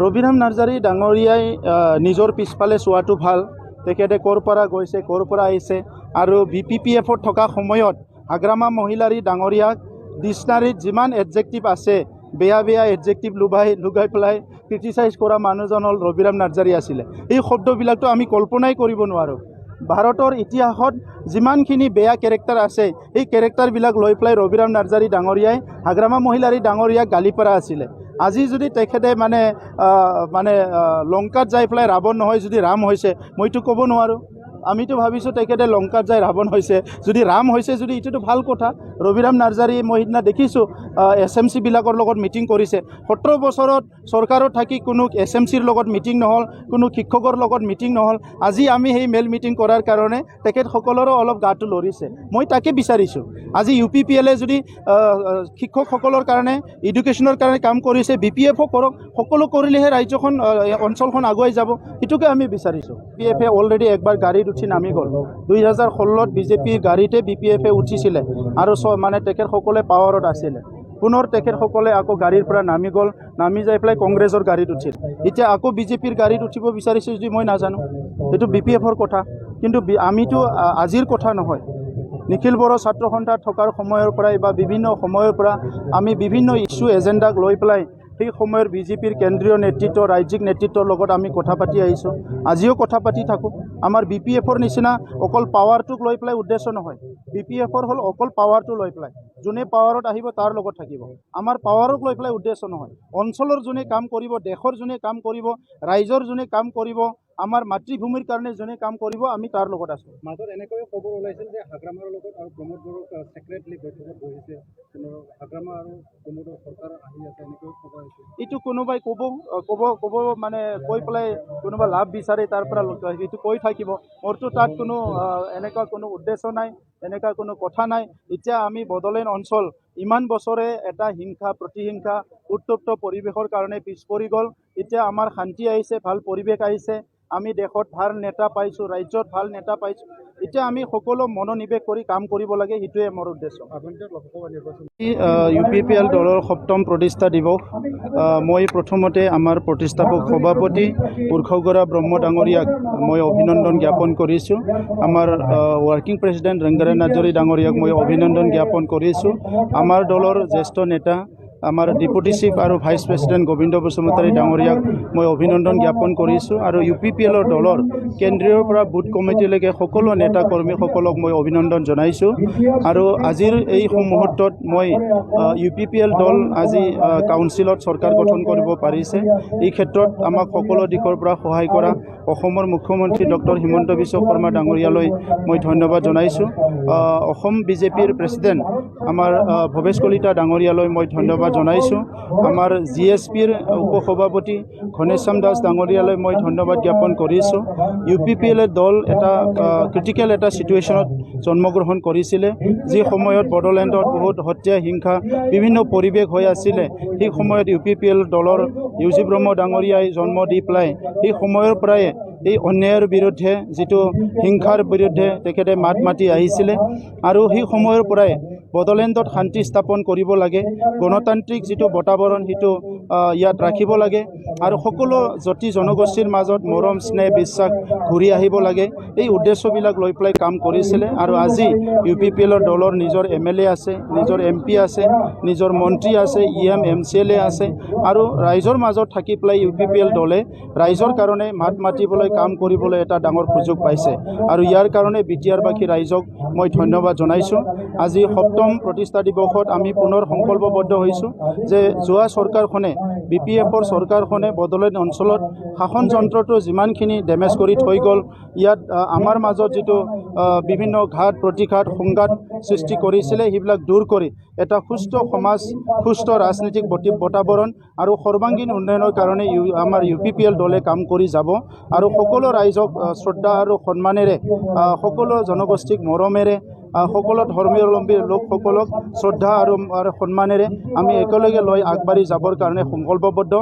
ৰবিৰাম নাৰ্জাৰী ডাঙৰীয়াই নিজৰ পিছফালে চোৱাটো ভাল। তেখেতে ক'ৰ পৰা গৈছে, ক'ৰ পৰা আহিছে, আৰু BPPFত থকা সময়ত হাগ্ৰামা মহিলাৰী ডাঙৰীয়াক ডিক্সনাৰীত যিমান এডজেক্টিভ আছে, বেয়া বেয়া এডজেক্টিভ লুগাই পেলাই ক্ৰিটিচাইজ কৰা মানুহজন হ'ল ৰবিৰাম নাৰ্জাৰী আছিলে। এই শব্দবিলাকতো আমি কল্পনাই কৰিব নোৱাৰোঁ। ভাৰতৰ ইতিহাসত যিমানখিনি বেয়া কেৰেক্টাৰ আছে, এই কেৰেক্টাৰবিলাক লৈ পেলাই ৰবিৰাম নাৰ্জাৰী ডাঙৰীয়াই হাগ্ৰামা মহিলাৰী ডাঙৰীয়াক গালি পৰা আছিলে। আজি যদি তেখেতে লংকাত যাই পেলাই ৰাৱণ নহয় যদি ৰাম হৈছে, মইতো ক'ব নোৱাৰোঁ। আমিতো ভাবিছোঁ তেখেতে লংকাত যাই ৰাৱণ হৈছে, যদি ৰাম হৈছে যদি এইটোতো ভাল কথা। ৰবিৰাম নাৰ্জাৰী মই সিদিনা দেখিছোঁ SMC বিলাকৰ লগত মিটিং কৰিছে। 17 বছৰত চৰকাৰত থাকি কোনো SMCৰ লগত মিটিং নহ'ল, কোনো শিক্ষকৰ লগত মিটিং নহ'ল। আজি আমি সেই মেল মিটিং কৰাৰ কাৰণে তেখেতসকলৰো অলপ গাটো লৰিছে। মই তাকে বিচাৰিছোঁ, আজি UPPLে যদি শিক্ষকসকলৰ কাৰণে, এডুকেশ্যনৰ কাৰণে কাম কৰিছে, BPFও কৰক। সকলো কৰিলেহে ৰাজ্যখন অঞ্চলখন আগুৱাই যাব, সেইটোকে আমি বিচাৰিছোঁ। BPFে অলৰেডি একবাৰ গাড়ীত উঠি নামি গ'ল। 2016ত বিজেপিৰ গাড়ীতে BPFে উঠিছিলে আৰু তেখেতসকলে পাৱাৰত আছিলে। পুনৰ তেখেতসকলে আকৌ গাড়ীৰ পৰা নামি গ'ল, নামি যাই পেলাই কংগ্ৰেছৰ গাড়ীত উঠিল। এতিয়া আকৌ বিজেপিৰ গাড়ীত উঠিব বিচাৰিছে যদি মই নাজানো, এইটো BPFৰ কথা। কিন্তু আমিতো আজিৰ কথা নহয়, নিখিল বড়ো ছাত্ৰ সন্থাত থকাৰ সময়ৰ পৰাই বা বিভিন্ন সময়ৰ পৰা আমি বিভিন্ন ইছ্যু এজেণ্ডাক লৈ পেলাই সেই সময়ৰ বিজেপিৰ কেন্দ্ৰীয় নেতৃত্ব, ৰাজ্যিক নেতৃত্বৰ লগত আমি কথা পাতি আহিছোঁ, আজিও কথা পাতি থাকোঁ। আমাৰ BPFৰ নিচিনা অকল পাৱাৰটোক লৈ পেলাই উদ্দেশ্য নহয়। BPFৰ হ'ল অকল পাৱাৰটো লৈ পেলাই, যোনে পাৱাৰত আহিব তাৰ লগত থাকিব। আমাৰ পাৱাৰক লৈ পেলাই উদ্দেশ্য নহয়। অঞ্চলৰ যোনে কাম কৰিব, দেশৰ যোনে কাম কৰিব, ৰাইজৰ যোনে কাম কৰিব, আমাৰ মাতৃভূমিৰ কাৰণে যোনে কাম কৰিব, আমি তাৰ লগত আছোঁ। মাজত এনেকৈ খবৰ ওলাইছিল যে হাগ্ৰামাৰ লগত আৰু ৰম'দ বড়োক ছেক্ৰেটলি বৈঠকত বহিছে, হাগ্ৰামা আৰু ৰম'দৰ চৰকাৰ আহি আছে, এনেকৈ খবৰ আহিছে। এইটো কোনোবাই ক'ব কৈ পেলাই কোনোবা লাভ বিচাৰে তাৰ পৰা এইটো কৈ থাকিব। মোৰতো তাত কোনো এনেকুৱা কোনো উদ্দেশ্য নাই, এনেকুৱা কোনো কথা নাই। এতিয়া আমি বড়োলেণ্ড অঞ্চল ইমান বছৰে এটা হিংসা, প্ৰতিহিংসা, উত্তপ্ত পৰিৱেশৰ কাৰণে পিছ পৰি গ'ল। এতিয়া আমাৰ শান্তি আহিছে, ভাল পৰিৱেশ আহিছে। আমি দেশত ভাল নেতা পাইছোঁ, ৰাজ্যত ভাল নেতা পাইছোঁ। এতিয়া আমি সকলো মনোনিৱেশ কৰি কাম কৰিব লাগে, সেইটোৱে মোৰ উদ্দেশ্য। UPPL দলৰ 7ম প্ৰতিষ্ঠা দিৱস। মই প্ৰথমতে আমাৰ প্ৰতিষ্ঠাপক সভাপতি উৰ্খগৰা ব্ৰহ্ম ডাঙৰীয়াক মই অভিনন্দন জ্ঞাপন কৰিছোঁ। আমাৰ ৱৰ্কিং প্ৰেচিডেণ্ট ৰংগৰা নাৰ্জাৰী ডাঙৰীয়াক মই অভিনন্দন জ্ঞাপন কৰিছোঁ। আমাৰ দলৰ জ্যেষ্ঠ নেতা আমাৰ ডেপুটি চিফ আৰু ভাইচ প্ৰেচিডেণ্ট গোবিন্দ বসুমতাৰী ডাঙৰীয়াক মই অভিনন্দন জ্ঞাপন কৰিছোঁ। আৰু UPPLৰ দলৰ কেন্দ্ৰীয়ৰ পৰা বুথ কমিটিলৈকে সকলো নেতা কৰ্মীসকলক মই অভিনন্দন জনাইছোঁ। আৰু আজিৰ এই মুহূৰ্তত মই UPPL দল আজি কাউন্সিলত চৰকাৰ গঠন কৰিব পাৰিছে। এই ক্ষেত্ৰত আমাক সকলো দিশৰ পৰা সহায় কৰা অসমৰ মুখ্যমন্ত্ৰী ডক্টৰ হিমন্ত বিশ্ব শৰ্মা ডাঙৰীয়ালৈ মই ধন্যবাদ জনাইছোঁ। অসম বিজেপিৰ প্ৰেচিডেণ্ট আমাৰ ভৱেশ কলিতা ডাঙৰীয়ালৈ মই ধন্যবাদ জনাইছোঁ। আমাৰ GSPৰ উপসভাপতি ঘনেশ্যাম দাস ডাঙৰীয়ালৈ মই ধন্যবাদ জ্ঞাপন কৰিছোঁ। UPPL দল এটা ক্ৰিটিকেল এটা ছিটুৱেশ্যনত জন্মগ্ৰহণ কৰিছিলে, যি সময়ত বড়োলেণ্ডত বহুত হত্যা, হিংসা, বিভিন্ন পৰিৱেশ হৈ আছিলে। সেই সময়ত UPPL দলৰ UG ব্ৰহ্ম ডাঙৰীয়াই জন্ম দি পেলাই সেই সময়ৰ পৰাই এই অন্যায়ৰ বিৰুদ্ধে, যিটো হিংসাৰ বিৰুদ্ধে তেখেতে মাত মাতি আহিছিলে। আৰু সেই সময়ৰ পৰাই বড়োলেণ্ডত শান্তি স্থাপন কৰিব লাগে, গণতান্ত্ৰিক যিটো বাতাবৰণ সেইটো ইয়াত ৰাখিব লাগে, আৰু সকলো জাতি জনগোষ্ঠীৰ মাজত মৰম, স্নেহ, বিশ্বাস ঘূৰি আহিব লাগে। এই উদ্দেশ্যবিলাক লৈ পেলাই কাম কৰিছিলে। আৰু আজি UPPLৰ দলৰ নিজৰ MLA আছে, নিজৰ MP আছে, নিজৰ মন্ত্ৰী আছে, EM MCLA আছে। আৰু ৰাইজৰ মাজত থাকি পেলাই UPPL দলে ৰাইজৰ কাৰণে মাত মাতিবলৈ, কাম কৰিবলৈ এটা ডাঙৰ সুযোগ পাইছে। আৰু ইয়াৰ কাৰণে বিটিয়াৰবাসী ৰাইজক মই ধন্যবাদ জনাইছোঁ। আজি 7ম প্ৰতিষ্ঠা দিৱসত আমি পুনৰ সংকল্পবদ্ধ হৈছোঁ যে যোৱা চৰকাৰখনে, BPFৰ চৰকাৰখনে বড়োলেণ্ড অঞ্চলত শাসন যন্ত্ৰটো যিমানখিনি ডেমেজ কৰি থৈ গ'ল, ইয়াত আমাৰ মাজত যিটো বিভিন্ন ঘাত প্ৰতিঘাত, সংঘাত সৃষ্টি কৰিছিলে, সেইবিলাক দূৰ কৰি এটা সুস্থ সমাজ, সুস্থ ৰাজনৈতিক বাতাবৰণ আৰু সৰ্বাংগীন উন্নয়নৰ কাৰণে আমাৰ UPPL দলে কাম কৰি যাব। আৰু সকলো ৰাইজক শ্ৰদ্ধা আৰু সন্মানেৰে, সকলো জনগোষ্ঠীক মৰমেৰে, সকলো ধৰ্মাৱলম্বী লোকসকলক শ্ৰদ্ধা আৰু সন্মানেৰে আমি একেলগে লৈ আগবাঢ়ি যাবৰ কাৰণে সংকল্পবদ্ধ।